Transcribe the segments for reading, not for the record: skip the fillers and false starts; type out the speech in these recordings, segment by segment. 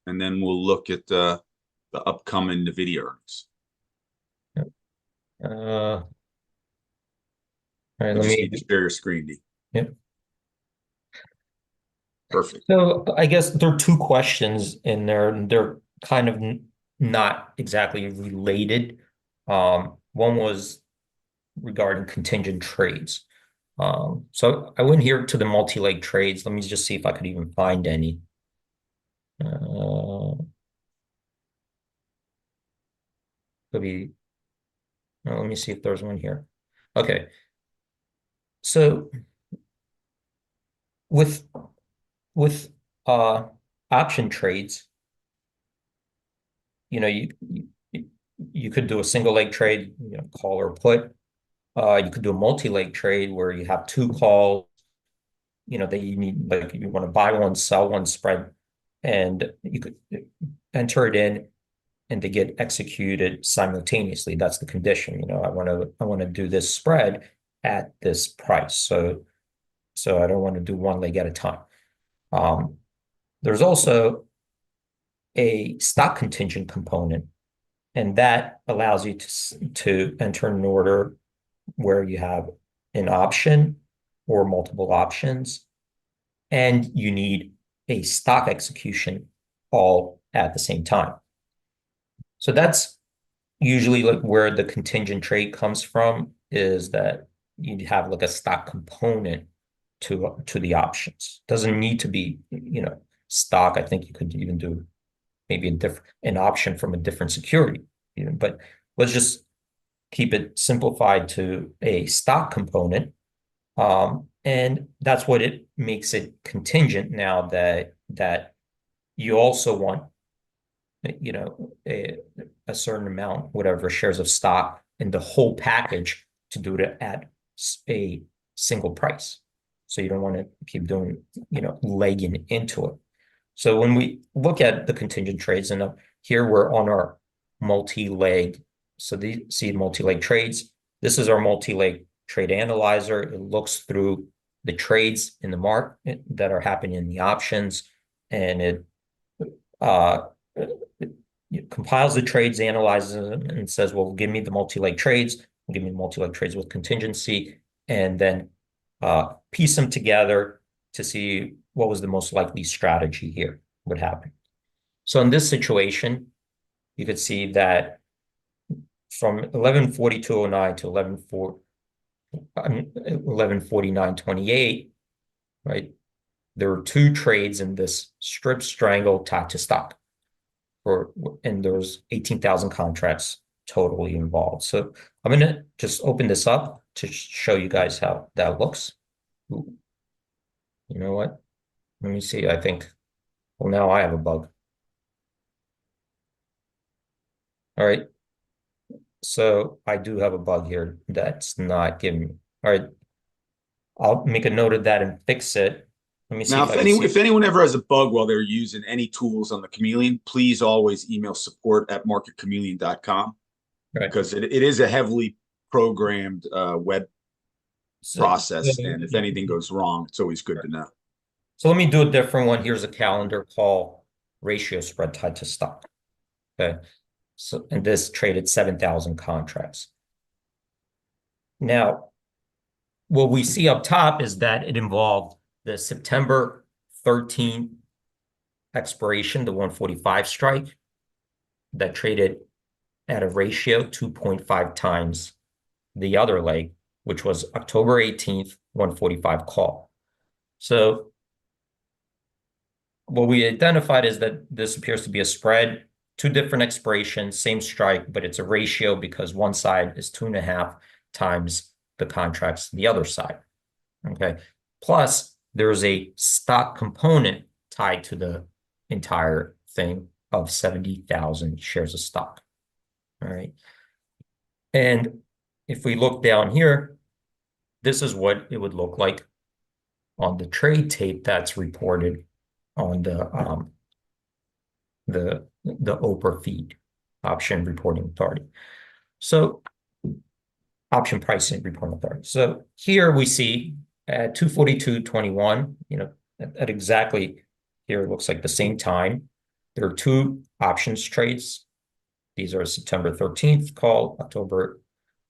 and then we'll look at the upcoming NVIDIA earnings. All right, You let just me. need to share your screen, D. Yep. Perfect. So I guess there are two questions in there, and they're kind of not exactly related. One was regarding contingent trades. So I went here to the multi-leg trades. Let me just see if I could even find any. Could be. Let me see if there's one here. Okay. So with with option trades, you could do a single leg trade, call or put. You could do a multi-leg trade where you have two calls, that you need, like you want to buy one, sell one spread, and you could enter it in and they get executed simultaneously. That's the condition. I want to do this spread at this price. So I don't want to do one leg at a time. There's also a stock contingent component, and that allows you to enter an order where you have an option or multiple options, and you need a stock execution all at the same time. So that's usually like where the contingent trade comes from, is that you have like a stock component to the options. Doesn't need to be, stock. I think you could even do maybe an option from a different security, but let's just keep it simplified to a stock component. And that's what it makes it contingent now, that you also want, a certain amount, whatever shares of stock in the whole package to do it at a single price. So you don't want to keep doing, legging into it. So when we look at the contingent trades, and here we're on our multi-leg. So see multi-leg trades. This is our multi-leg trade analyzer. It looks through the trades in the market that are happening in the options, and it compiles the trades, analyzes them, and says, well, give me the multi-leg trades, give me multi-leg trades with contingency, and then piece them together to see what was the most likely strategy here would happen. So in this situation, you could see that from 11:42:09 to 11:49:28, right? There were two trades in this strip strangle tied to stock, and there's 18,000 contracts totally involved. So I'm going to just open this up to show you guys how that looks. Ooh. You know what? Let me see. I think, well, now I have a bug. All right. So I do have a bug here that's not giving me. All right. I'll make a note of that and fix it. Let me see Now, if I can see. if anyone ever has a bug while they're using any tools on the Chameleon, please always email support@MarketChameleon.com, Right. because it is a heavily programmed web So, process, and if anything goes wrong, it's always good to know. so let me do a different one. Here's a calendar call ratio spread tied to stock. Okay. So, and this traded 7,000 contracts. Now, what we see up top is that it involved the September 13th expiration, the 145 strike, that traded at a ratio 2.5 times the other leg, which was October 18th, 145 call. So what we identified is that this appears to be a spread, two different expirations, same strike, but it's a ratio because one side is 2.5 times the contracts the other side. Okay. Plus, there's a stock component tied to the entire thing of 70,000 shares of stock. All right. And if we look down here, this is what it would look like on the trade tape that's reported on the OPRA feed, Option Reporting Authority. So Option Pricing Reporting Authority. So here we see at 242.21, at exactly here, it looks like the same time, there are two options trades. These are September 13th call, October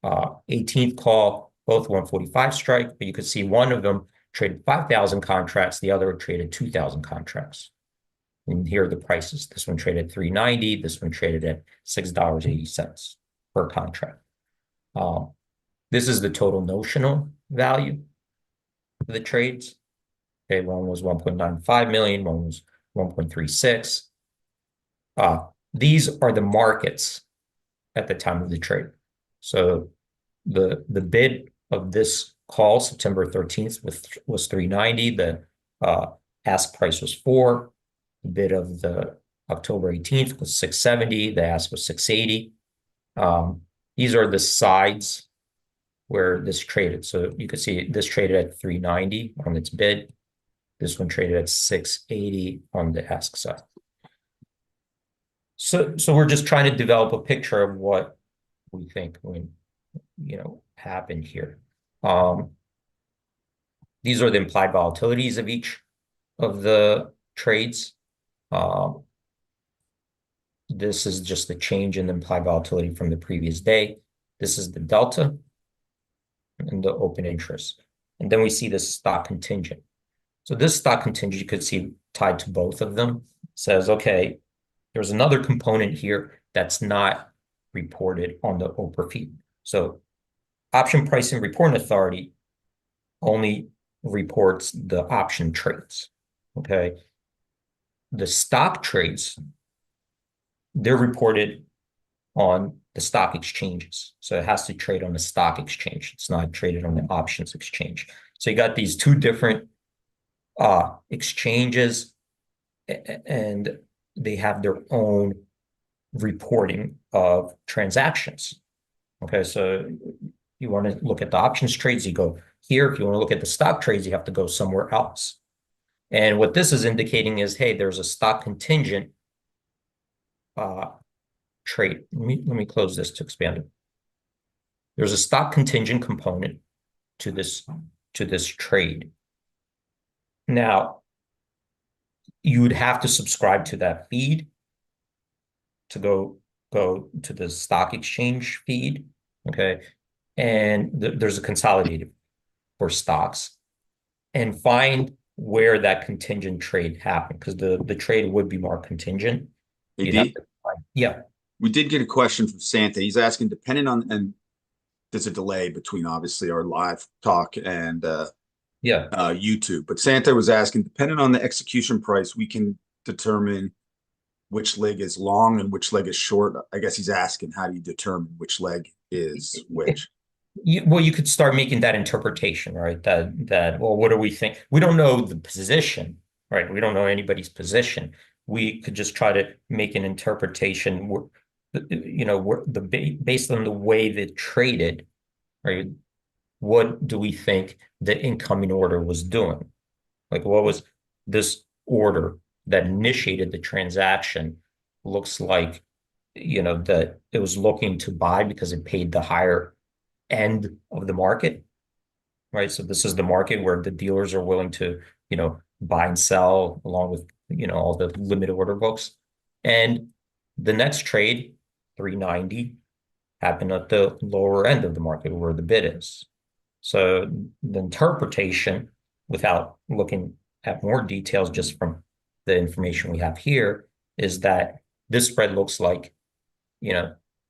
18th call, both 145 strike, but you could see one of them traded 5,000 contracts, the other traded 2,000 contracts. And here are the prices. This one traded $3.90, this one traded at $6.80 per contract. This is the total notional value of the trades. Okay, one was 1.95 million, one was 1.36. These are the markets at the time of the trade. So the bid of this call, September 13th, was 390. The ask price was 4. The bid of the October 18th was 670. The ask was 680. These are the sides where this traded. So you can see this traded at 390 on its bid. This one traded at 680 on the ask side. So we're just trying to develop a picture of what we think happened here. These are the implied volatilities of each of the trades. This is just the change in the implied volatility from the previous day. This is the delta and the open interest. And then we see this stock contingent. So this stock contingent, you could see tied to both of them, says, okay, there's another component here that's not reported on the OPR feed. So Option Pricing Reporting Authority only reports the option trades, okay? The stock trades, they're reported on the stock exchanges. So it has to trade on the stock exchange. It's not traded on the options exchange. So you got these two different exchanges, and they have their own reporting of transactions. Okay, so you want to look at the options trades, you go here. If you want to look at the stock trades, you have to go somewhere else. And what this is indicating is, hey, there's a stock contingent trade. Let me close this to expand it. There's a stock contingent component to this trade. Now, you would have to subscribe to that feed to go to the stock exchange feed, okay? And there's a consolidated for stocks, and find where that contingent trade happened, because the trade would be more contingent. Yeah. We did get a question from Santa. He's asking, depending on, and there's a delay between obviously our live talk and YouTube, but Santa was asking, depending on the execution price, we can determine which leg is long and which leg is short. I guess he's asking, how do you determine which leg is which? Well, you could start making that interpretation, right? Well, what do we think? We don't know the position, right? We don't know anybody's position. We could just try to make an interpretation where, based on the way they traded, right? What do we think the incoming order was doing? Like, what was this order that initiated the transaction? Looks like, that it was looking to buy because it paid the higher end of the market, right? So this is the market where the dealers are willing to, buy and sell along with, all the limited order books. And the next trade, 390, happened at the lower end of the market where the bid is. So the interpretation, without looking at more details, just from the information we have here, is that this spread looks like,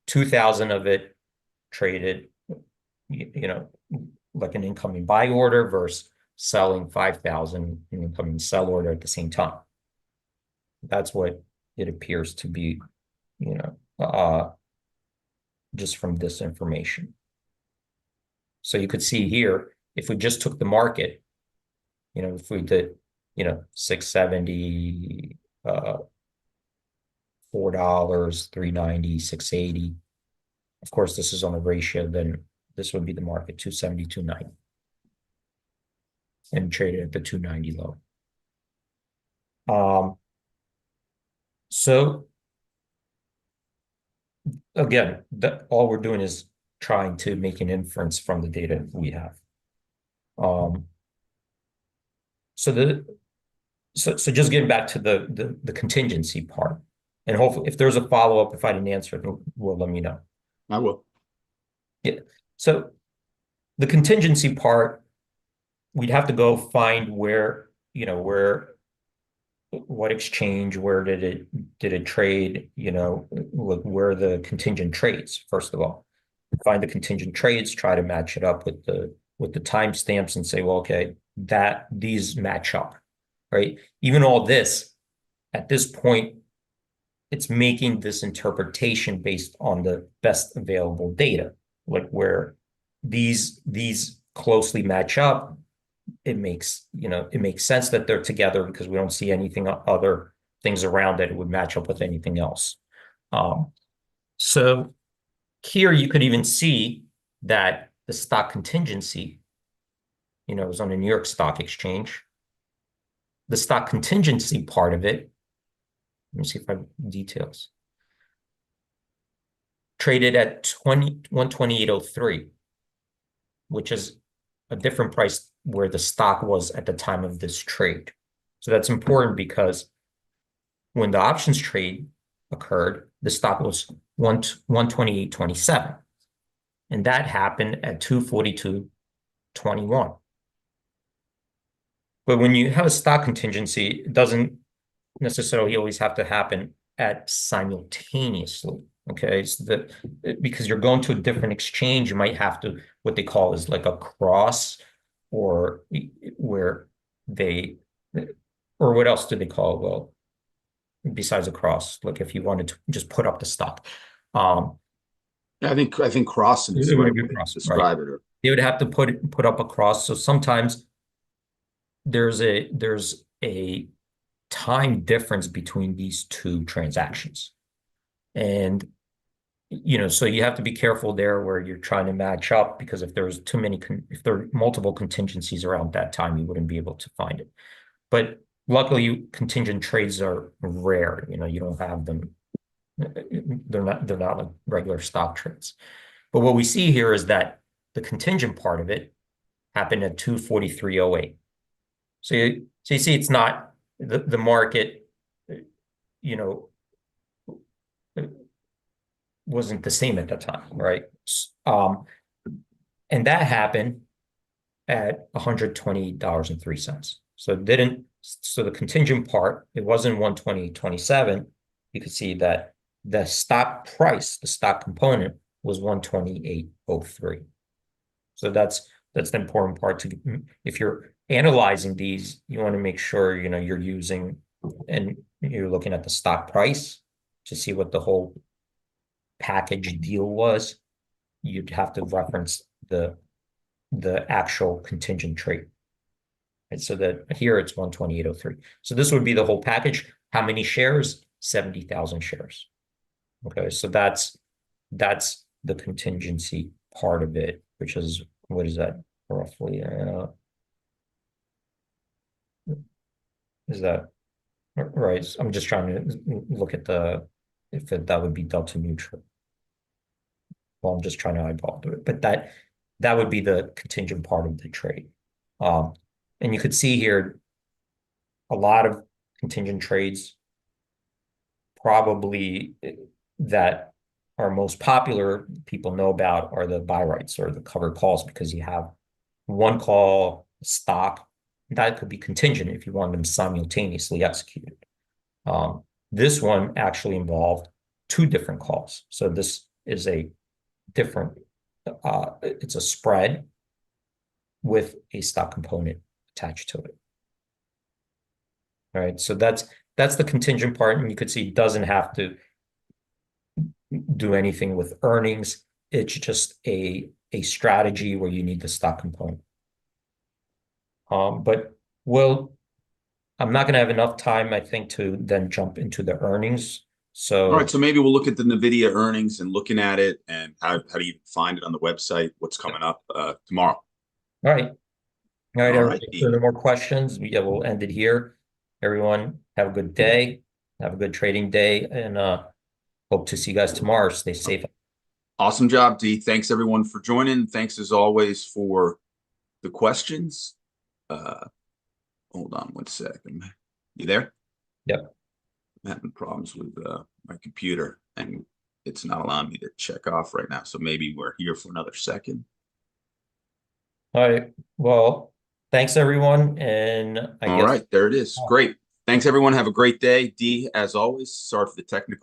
2,000 of it traded, like an incoming buy order versus selling 5,000 incoming sell order at the same time. That's what it appears to be, just from this information. So you could see here, if we just took the market, if we did, 670, $4, 390, 680. Of course, this is on a ratio, then this would be the market, 270, 290. And traded at the 290 low. So again, all we're doing is trying to make an inference from the data we have. So just getting back to the contingency part. And hopefully, if there's a follow-up, if I didn't answer it, will let me know. I will. Yeah. So the contingency part, we'd have to go find where, what exchange, where did it trade, where the contingent trades, first of all. Find the contingent trades, try to match it up with the timestamps and say, well, okay, these match up, right? Even all this, at this point, it's making this interpretation based on the best available data, like where these closely match up. It makes sense that they're together because we don't see anything other things around it would match up with anything else. So here you could even see that the stock contingency, was on the New York Stock Exchange. The stock contingency part of it, let me see if I have details, traded at 128.03, which is a different price where the stock was at the time of this trade. So that's important because when the options trade occurred, the stock was 128.27. And that happened at 242.21. But when you have a stock contingency, it doesn't necessarily always have to happen at simultaneously. Okay, so because you're going to a different exchange, you might have to, what they call is like a cross, or where or what else do they call it? Well, besides a cross, like if you wanted to just put up the stock. Yeah, I think crossing is the right way to describe it. They would have to put up a cross. So sometimes there's a time difference between these two transactions. And so you have to be careful there where you're trying to match up, because if there's if there are multiple contingencies around that time, you wouldn't be able to find it. But luckily, contingent trades are rare. You don't have them. They're not like regular stock trades. But what we see here is that the contingent part of it happened at 243.08. So you see, it's not the market, wasn't the same at that time, right? And that happened at $128.03. So the contingent part, it wasn't 120.27. You could see that the stock price, the stock component, was 128.03. So that's the important part. If you're analyzing these, you want to make sure you're using, and you're looking at the stock price to see what the whole package deal was. You'd have to reference the actual contingent trade. And so that here it's 128.03. So this would be the whole package. How many shares? 70,000 shares. Okay, so that's the contingency part of it, which is, what is that roughly? Is that right? I'm just trying to look at if that would be delta neutral. Well, I'm just trying to eyeball it, but that would be the contingent part of the trade. And you could see here a lot of contingent trades, probably that are most popular, people know about, are the buy rights or the covered calls, because you have one call, stock, that could be contingent if you want them simultaneously executed. This one actually involved two different calls. So this is a different, it's a spread with a stock component attached to it. All right, so that's the contingent part, and you could see it doesn't have to do anything with earnings. It's just a strategy where you need the stock component. But I'm not going to have enough time, I think, to then jump into the earnings. So all right, so maybe we'll look at the NVIDIA earnings and looking at it, and how do you find it on the website, what's coming up tomorrow. All right. Everybody. If there are no more questions, we'll end it here. Everyone, have a good day. Have a good trading day, and hope to see you guys tomorrow. Stay safe. Awesome job, D. Thanks, everyone, for joining. Thanks, as always, for the questions. Hold on one second. You there? Yep. having problems with my computer, and it's not allowing me to check off right now. So maybe we're here for another second. All right. Well, thanks everyone. And I All guess. right, there it is. Great. Thanks everyone. Have a great day. D, as always, sorry for the technical